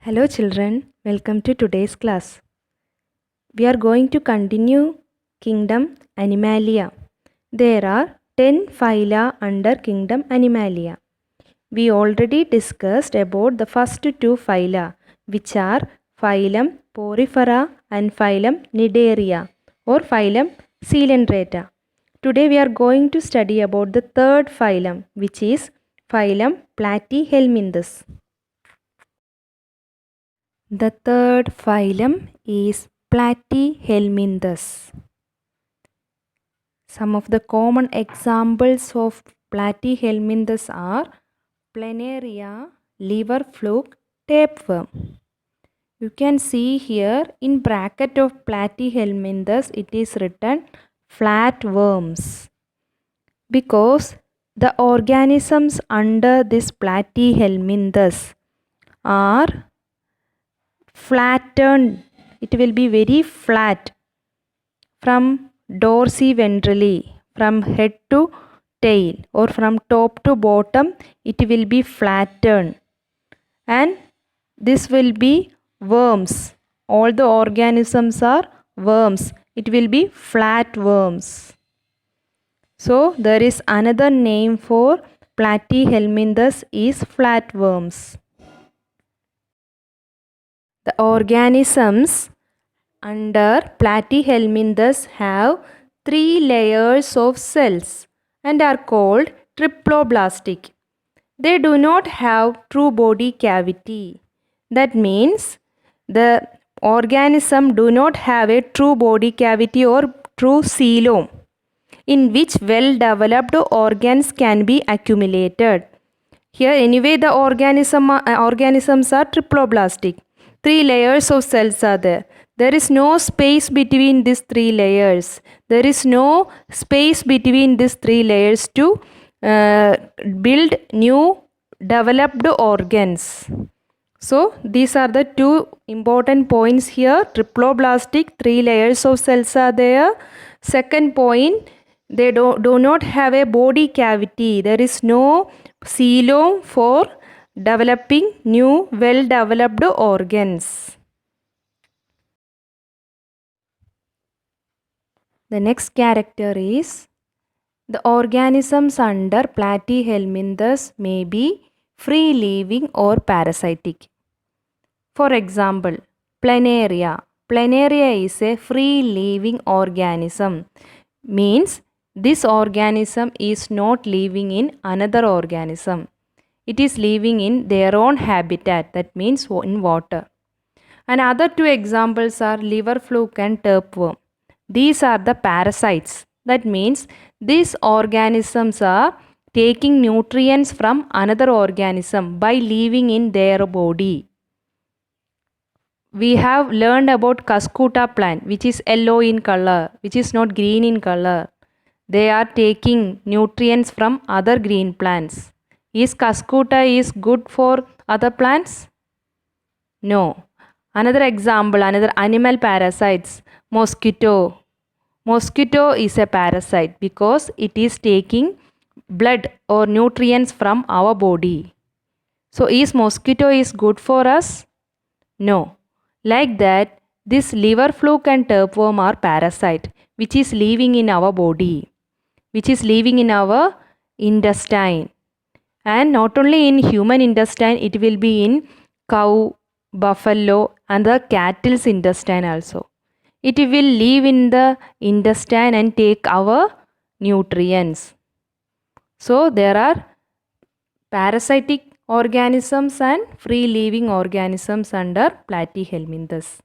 Hello children, welcome to today's class. We are going to continue Kingdom Animalia. There are 10 phyla under Kingdom Animalia. We already discussed about the first two phyla, which are phylum Porifera and phylum Cnidaria or phylum Coelenterata. Today we are going to study about the third phylum, which is phylum Platyhelminthes. The third phylum is Platyhelminthes. Some of the common examples of Platyhelminthes are Planaria, liver fluke, tapeworm. You can see here in bracket of Platyhelminthes it is written flatworms because the organisms under this Platyhelminthes are flattened. It will be very flat from dorsiventrally, from head to tail or from top to bottom. It will be flattened and this will be worms. All the organisms are worms. It will be flatworms. So there is another name for Platyhelminthes is flatworms. The organisms under Platyhelminthes have 3 layers of cells and are called triploblastic. They do not have true body cavity. That means the organism do not have a true body cavity or true coelom in which well-developed organs can be accumulated. Here anyway the organisms are triploblastic. 3 layers of cells are there. There is no space between these 3 layers. There is no space between these 3 layers to build new developed organs. So these are the two important points here. Triploblastic, 3 layers of cells are there. Second point, they do not have a body cavity. There is no coelom for developing new well-developed organs. The next character is the organisms under Platyhelminthes may be free living or parasitic. For example, Planaria. Planaria is a free living organism. Means this organism is not living in another organism. It is living in their own habitat, that means in water. And other two examples are liver fluke and tapeworm. These are the parasites. That means these organisms are taking nutrients from another organism by living in their body. We have learned about Cuscuta plant, which is yellow in color, which is not green in color. They are taking nutrients from other green plants. Is Cuscuta is good for other plants? No. Another example, another animal parasites, mosquito. Mosquito is a parasite because it is taking blood or nutrients from our body. So is mosquito is good for us? No. Like that, this liver fluke and tapeworm are parasite which is living in our body, which is living in our intestine. And not only in human intestine, it will be in cow, buffalo and the cattle's intestine also. It will live in the intestine and take our nutrients. So there are parasitic organisms and free living organisms under Platyhelminthes.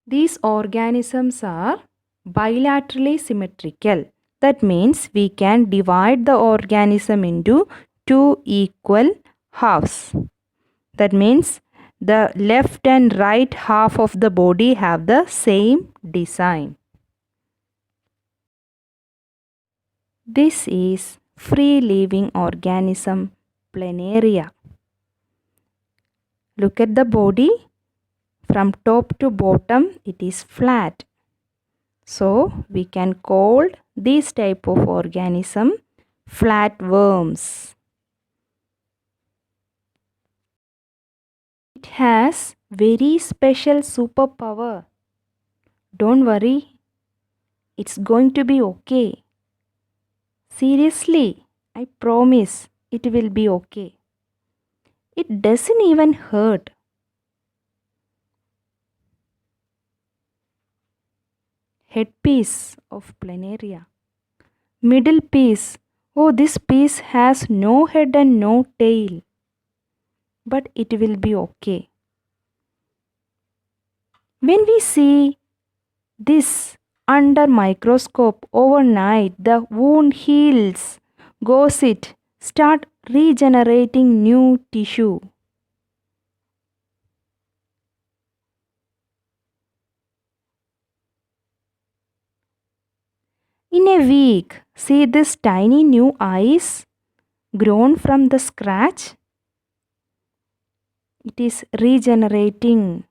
These organisms are bilaterally symmetrical. That means we can divide the organism into two equal halves. That means the left and right half of the body have the same design. This is free living organism Planaria. Look at the body. From top to bottom it is flat. So we can call this type of organism flatworms. has very special superpower. Don't worry, it's going to be okay. Seriously, I promise it will be okay. It doesn't even hurt. Headpiece of planaria. Middle piece. Oh, this piece has no head and no tail. But it will be okay. When we see this under microscope overnight, the wound heals, goes it, start regenerating new tissue. In a week, see this tiny new eyes grown from the scratch? It is regenerating.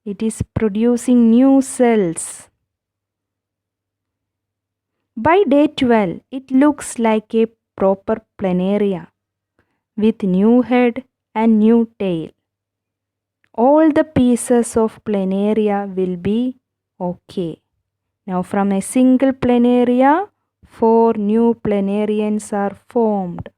It is producing new cells. By day 12, it looks like a proper planaria with new head and new tail. All the pieces of planaria will be okay. Now from a single planaria, 4 new planarians are formed.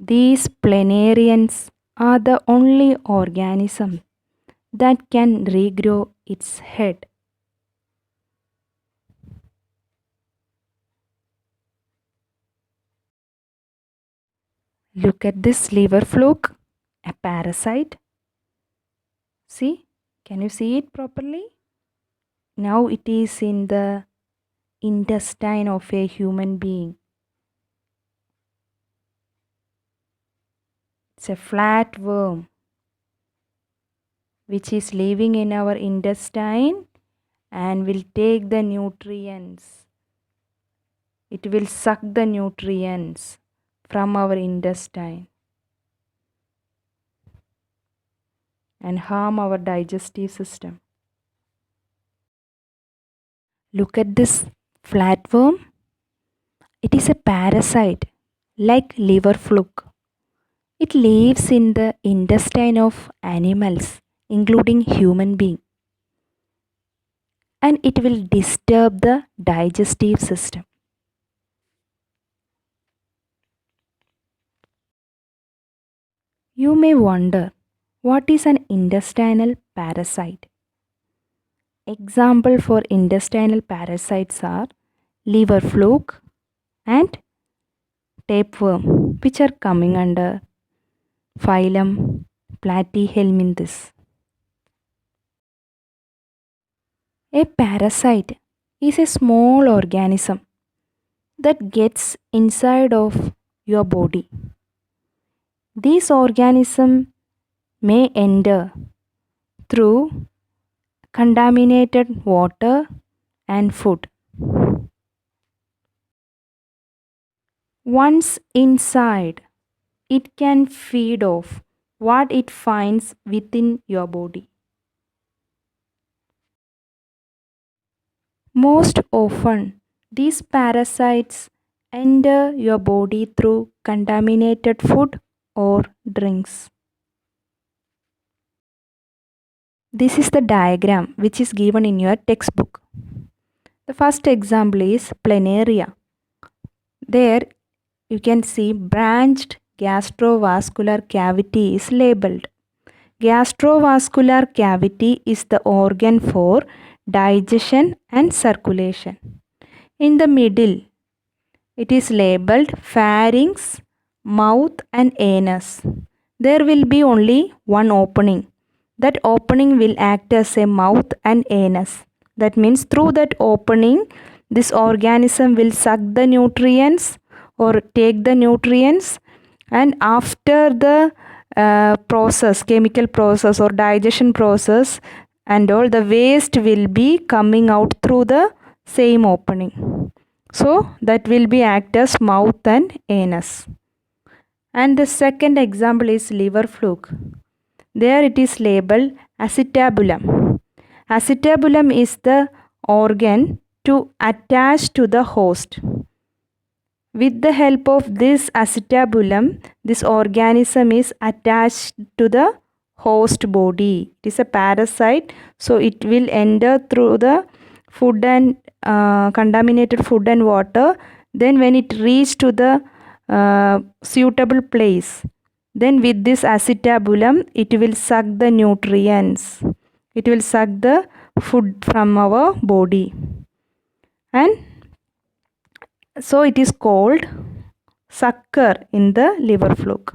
These planarians are the only organism that can regrow its head. Look at this liver fluke, a parasite. See, can you see it properly? Now it is in the intestine of a human being. It's a flat worm which is living in our intestine and will take the nutrients. It will suck the nutrients from our intestine and harm our digestive system. Look at this flatworm. It is a parasite like liver fluke. It lives in the intestine of animals, including human being, and it will disturb the digestive system. You may wonder, what is an intestinal parasite? Example for intestinal parasites are liver fluke and tapeworm, which are coming under phylum Platyhelminthes. A parasite is a small organism that gets inside of your body. These organisms may enter through contaminated water and food. Once inside, it can feed off what it finds within your body. Most often, these parasites enter your body through contaminated food or drinks. This is the diagram which is given in your textbook. The first example is planaria. There you can see branched gastrovascular cavity is labeled. Gastrovascular cavity is the organ for digestion and circulation. In the middle, it is labeled pharynx, mouth and anus. There will be only one opening. That opening will act as a mouth and anus. That means through that opening, this organism will suck the nutrients or take the nutrients, and after the process, chemical process or digestion process and all, the waste will be coming out through the same opening. So that will be act as mouth and anus. And the second example is liver fluke. There it is labeled acetabulum. Acetabulum is the organ to attach to the host. With the help of this acetabulum, this organism is attached to the host body. It is a parasite, so it will enter through the food and contaminated food and water. Then when it reach to the suitable place, then with this acetabulum, it will suck the nutrients. It will suck the food from our body, and so it is called sucker in the liver fluke.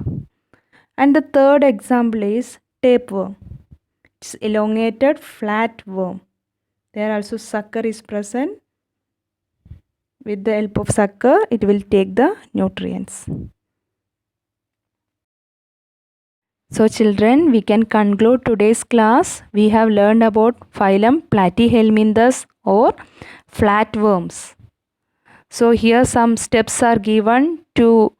And the third example is tapeworm. It's elongated flat worm. There also sucker is present. With the help of sucker, it will take the nutrients. So children, we can conclude today's class. We have learned about phylum Platyhelminthes or flatworms. So here some steps are given to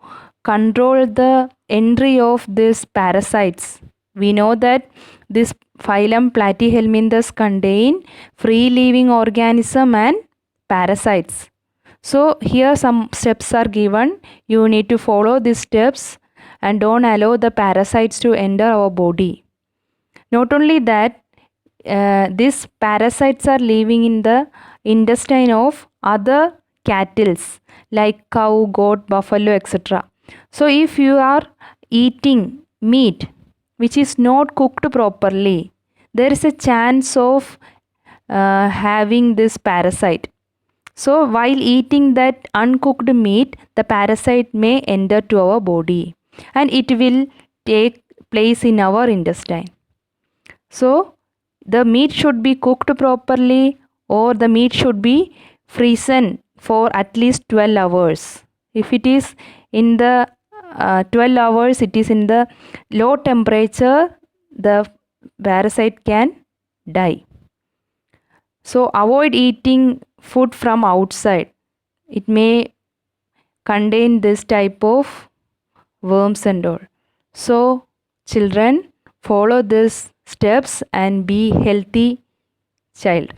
control the entry of these parasites. We know that this phylum Platyhelminthes contain free-living organism and parasites. So here some steps are given. You need to follow these steps and don't allow the parasites to enter our body. Not only that, these parasites are living in the intestine of other cattle like cow, goat, buffalo, etc. So if you are eating meat which is not cooked properly, there is a chance of having this parasite. So while eating that uncooked meat, the parasite may enter to our body and it will take place in our intestine. So the meat should be cooked properly, or the meat should be frozen for at least 12 hours. If it is in the 12 hours, it is in the low temperature, the parasite can die. So avoid eating food from outside. It may contain this type of worms and all. So children, follow these steps and be healthy child.